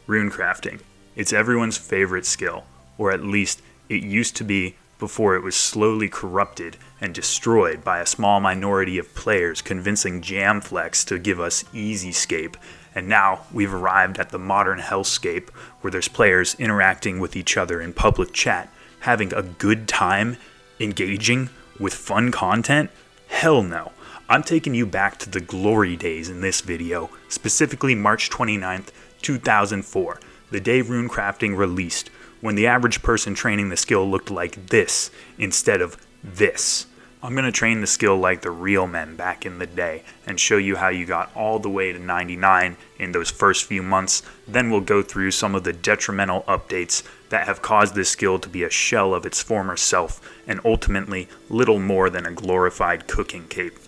Runecrafting. It's everyone's favorite skill, or at least it used to be before it was slowly corrupted and destroyed by a small minority of players convincing Jamflex to give us Easyscape. And now we've arrived at the modern hellscape where there's players interacting with each other in public chat, having a good time, engaging with fun content? Hell no. I'm taking you back to the glory days in this video, specifically March 29th, 2004, the day Runecrafting released, when the average person training the skill looked like this instead of this. I'm going to train the skill like the real men back in the day and show you how you got all the way to 99 in those first few months. Then we'll go through some of the detrimental updates that have caused this skill to be a shell of its former self and ultimately little more than a glorified cooking cape.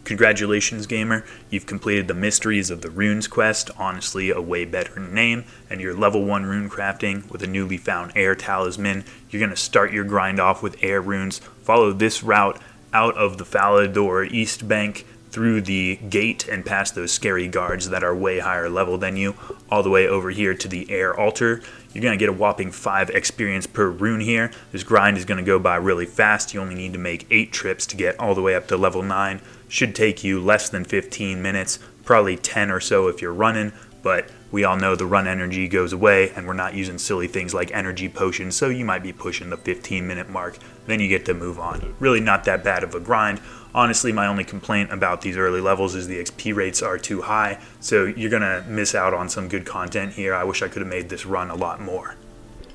Congratulations, gamer. You've completed the Mysteries of the Runes quest, honestly a way better name, and you're level 1 runecrafting with a newly found air talisman. You're going to start your grind off with air runes, follow this route out of the Falador East Bank through the gate and past those scary guards that are way higher level than you, all the way over here to the air altar. You're going to get a whopping 5 experience per rune here. This grind is going to go by really fast. You only need to make 8 trips to get all the way up to level 9. Should take you less than 15 minutes, probably 10 or so if you're running, but we all know the run energy goes away and we're not using silly things like energy potions, so you might be pushing the 15-minute mark. Then you get to move on. Really not that bad of a grind. Honestly, my only complaint about these early levels is the XP rates are too high, so you're going to miss out on some good content here. I wish I could have made this run a lot more.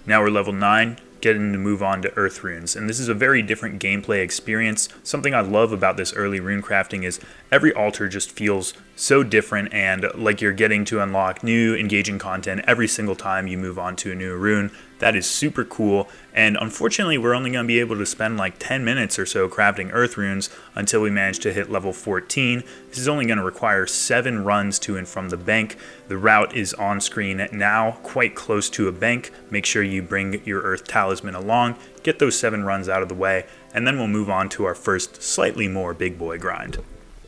Now we're level 9, getting to move on to Earth Runes, and this is a very different gameplay experience. Something I love about this early runecrafting is every altar just feels so different and like you're getting to unlock new engaging content every single time you move on to a new rune. That is super cool, and unfortunately we're only going to be able to spend like 10 minutes or so crafting Earth Runes until we manage to hit level 14. This is only going to require 7 runs to and from the bank. The route is on screen now, quite close to a bank. Make sure you bring your Earth Talisman along, get those 7 runs out of the way, and then we'll move on to our first slightly more big boy grind.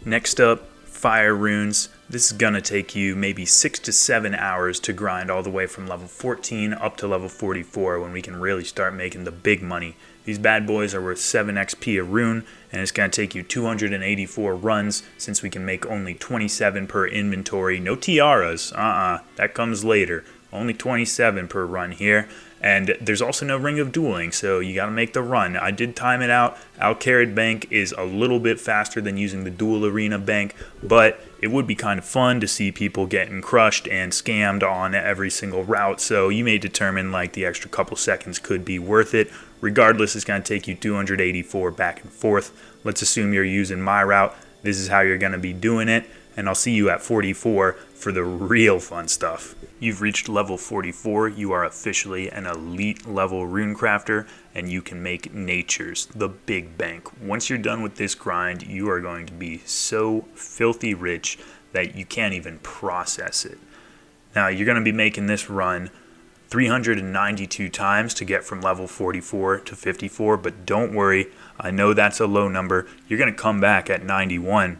Next up, Fire Runes. This is going to take you maybe 6 to 7 hours to grind all the way from level 14 up to level 44 when we can really start making the big money. These bad boys are worth 7 XP a rune, and it's going to take you 284 runs since we can make only 27 per inventory. No tiaras, that comes later. Only 27 per run here. And there's also no Ring of Dueling, so you gotta make the run. I did time it out. Al-Kharid Bank is a little bit faster than using the Dual Arena Bank, but it would be kind of fun to see people getting crushed and scammed on every single route, so you may determine like the extra couple seconds could be worth it. Regardless, it's gonna take you 284 back and forth. Let's assume you're using my route. This is how you're gonna be doing it, and I'll see you at 44 for the real fun stuff. You've reached level 44, you are officially an elite level runecrafter, and you can make natures, the big bank. Once you're done with this grind, you are going to be so filthy rich that you can't even process it. Now, you're going to be making this run 392 times to get from level 44 to 54, but don't worry, I know that's a low number. You're going to come back at 91.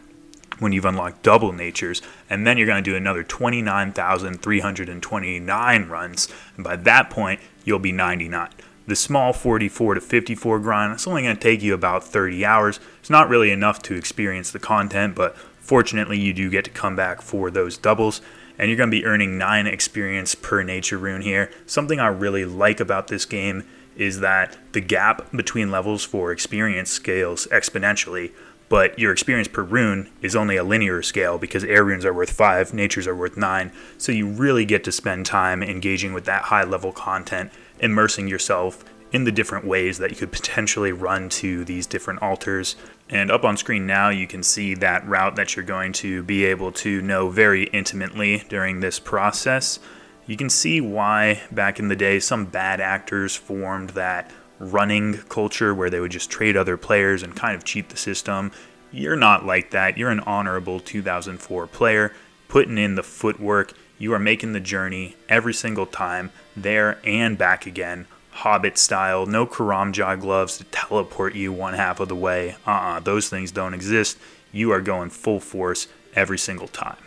When you've unlocked double natures, and then you're going to do another 29,329 runs, and by that point you'll be 99. The small 44 to 54 grind, it's only going to take you about 30 hours. It's not really enough to experience the content, but fortunately you do get to come back for those doubles, and you're going to be earning 9 experience per nature rune here. Something I really like about this game is that the gap between levels for experience scales exponentially, but your experience per rune is only a linear scale because air runes are worth 5, natures are worth 9, so you really get to spend time engaging with that high level content, immersing yourself in the different ways that you could potentially run to these different altars. And up on screen now you can see that route that you're going to be able to know very intimately during this process. You can see why back in the day some bad actors formed that running culture where they would just trade other players and kind of cheat the system. You're not like that. You're an honorable 2004 player, putting in the footwork. You are making the journey every single time, there and back again, Hobbit style. No Karamja gloves to teleport you one half of the way. Those things don't exist. You are going full force every single time.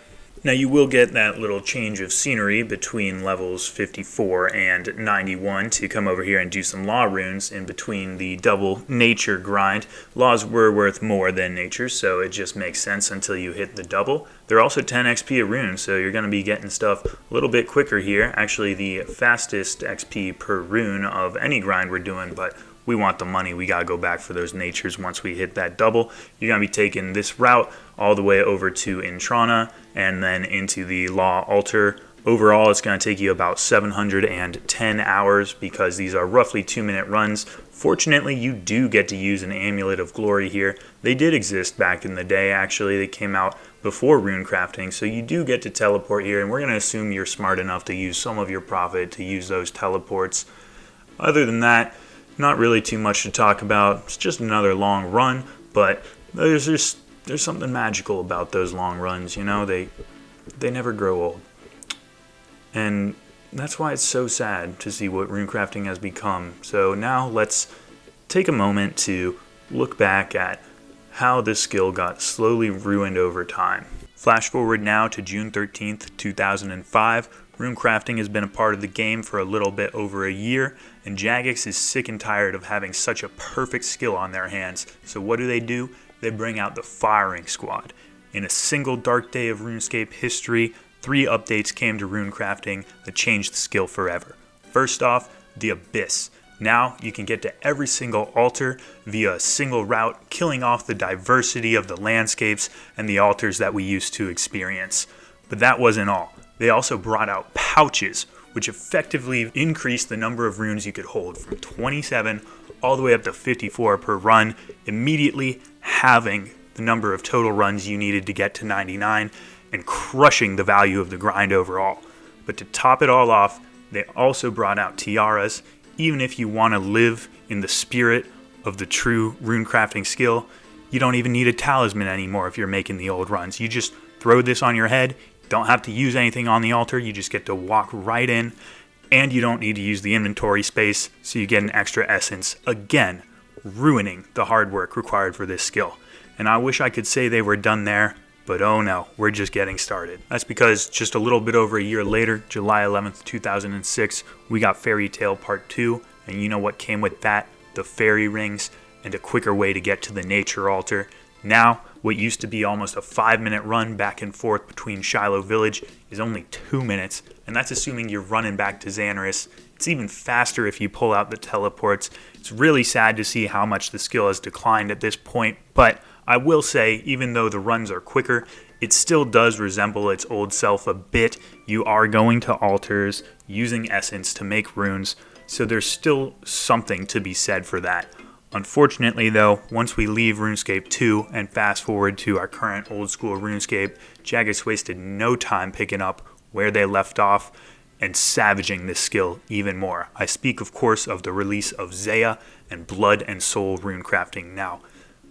Now you will get that little change of scenery between levels 54 and 91 to come over here and do some law runes in between the double nature grind. Laws were worth more than nature, so it just makes sense until you hit the double. They're also 10 XP a rune, so you're going to be getting stuff a little bit quicker here. Actually the fastest XP per rune of any grind we're doing, but we want the money. We got to go back for those natures once we hit that double. You're going to be taking this route all the way over to Intrana and then into the Law Altar. Overall, it's going to take you about 710 hours because these are roughly 2-minute runs. Fortunately, you do get to use an Amulet of Glory here. They did exist back in the day, actually. They came out before Runecrafting, so you do get to teleport here, and we're going to assume you're smart enough to use some of your profit to use those teleports. Other than that, not really too much to talk about. It's just another long run, but there's something magical about those long runs, you know? They never grow old. And that's why it's so sad to see what runecrafting has become. So now let's take a moment to look back at how this skill got slowly ruined over time. Flash forward now to June 13th, 2005. Runecrafting has been a part of the game for a little bit over a year, and Jagex is sick and tired of having such a perfect skill on their hands. So what do? They bring out the Firing Squad. In a single dark day of RuneScape history, 3 updates came to Runecrafting that changed the skill forever. First off, the Abyss. Now you can get to every single altar via a single route, killing off the diversity of the landscapes and the altars that we used to experience. But that wasn't all. They also brought out pouches, which effectively increased the number of runes you could hold from 27 all the way up to 54 per run, immediately halving the number of total runs you needed to get to 99 and crushing the value of the grind overall. But to top it all off, they also brought out Tiaras. Even if you want to live in the spirit of the true runecrafting skill, you don't even need a talisman anymore if you're making the old runs. You just throw this on your head, don't have to use anything on the altar, you just get to walk right in, and you don't need to use the inventory space, so you get an extra essence, again, ruining the hard work required for this skill. And I wish I could say they were done there, but oh no, we're just getting started. That's because just a little bit over a year later, July 11th, 2006, we got Fairy Tale Part 2, and you know what came with that? The fairy rings and a quicker way to get to the nature altar. Now, what used to be almost a 5-minute run back and forth between Shiloh Village is only 2 minutes, and that's assuming you're running back to Xanaris. It's even faster if you pull out the teleports. It's really sad to see how much the skill has declined at this point, but I will say, even though the runs are quicker, it still does resemble its old self a bit. You are going to altars, using essence to make runes, so there's still something to be said for that. Unfortunately though, once we leave RuneScape 2 and fast forward to our current old school RuneScape, Jagex wasted no time picking up where they left off and savaging this skill even more. I speak of course of the release of Zaya and Blood and Soul Runecrafting now.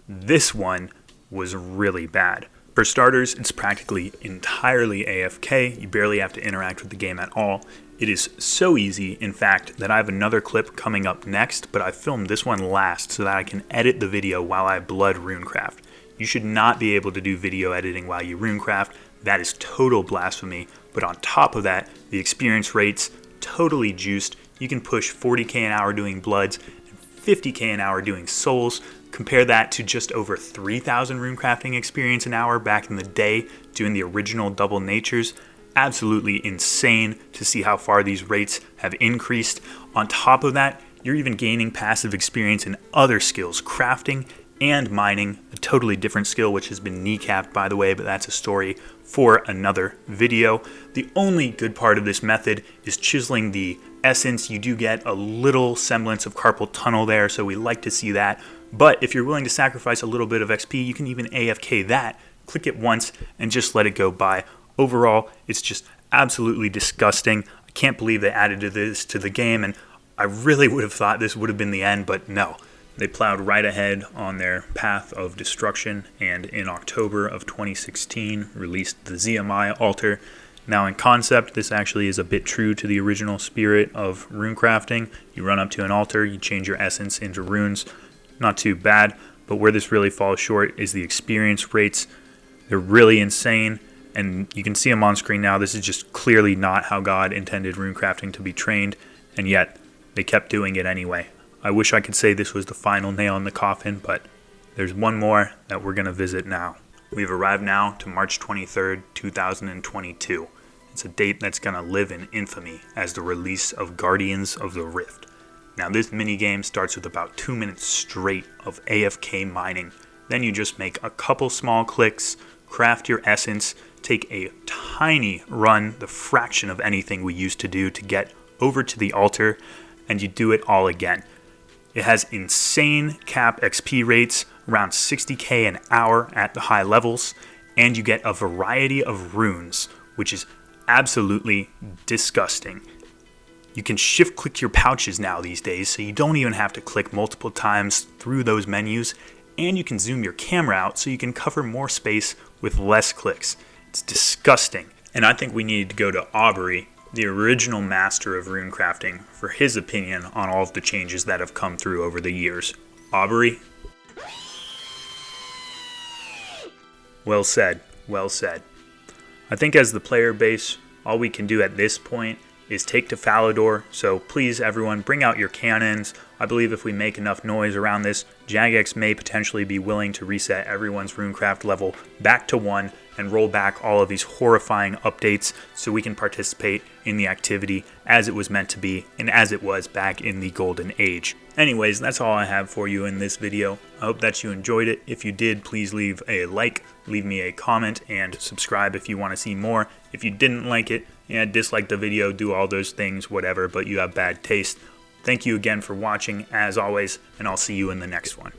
This one was really bad. For starters, it's practically entirely AFK. You barely have to interact with the game at all. It is so easy, in fact, that I have another clip coming up next, but I filmed this one last so that I can edit the video while I blood runecraft. You should not be able to do video editing while you runecraft. That is total blasphemy. But on top of that, the experience rate's totally juiced. You can push 40k an hour doing bloods and 50k an hour doing souls. Compare that to just over 3,000 runecrafting experience an hour back in the day doing the original double natures. Absolutely insane to see how far these rates have increased. On top of that, you're even gaining passive experience in other skills, crafting and mining, a totally different skill which has been kneecapped by the way, but that's a story for another video. The only good part of this method is chiseling the essence. You do get a little semblance of carpal tunnel there, so we like to see that. But if you're willing to sacrifice a little bit of XP, you can even AFK that, click it once, and just let it go by. Overall, it's just absolutely disgusting. I can't believe they added this to the game, and I really would have thought this would have been the end, but no. They plowed right ahead on their path of destruction, and in October of 2016, released the ZMI Altar. Now in concept, this actually is a bit true to the original spirit of runecrafting. You run up to an altar, you change your essence into runes. Not too bad, but where this really falls short is the experience rates. They're really insane. And you can see them on screen now. This is just clearly not how God intended runecrafting to be trained, and yet they kept doing it anyway. I wish I could say this was the final nail in the coffin, but there's one more that we're going to visit now. We've arrived now to March 23rd, 2022. It's a date that's going to live in infamy as the release of Guardians of the Rift. Now this minigame starts with about 2 minutes straight of AFK mining. Then you just make a couple small clicks, craft your essence, take a tiny run, the fraction of anything we used to do to get over to the altar, and you do it all again. It has insane cap XP rates, around 60k an hour at the high levels, and you get a variety of runes, which is absolutely disgusting. You can shift click your pouches now these days, so you don't even have to click multiple times through those menus, and you can zoom your camera out so you can cover more space with less clicks. It's disgusting. And I think we needed to go to Aubrey, the original master of runecrafting, for his opinion on all of the changes that have come through over the years. Aubrey? Well said, well said. I think as the player base, all we can do at this point is take to Falador, so please everyone bring out your cannons. I believe if we make enough noise around this, Jagex may potentially be willing to reset everyone's runecraft level back to 1 and roll back all of these horrifying updates so we can participate in the activity as it was meant to be and as it was back in the Golden Age. Anyways, that's all I have for you in this video. I hope that you enjoyed it. If you did, please leave a like, leave me a comment, and subscribe if you want to see more. If you didn't like it, dislike the video, do all those things, whatever, but you have bad taste. Thank you again for watching, as always, and I'll see you in the next one.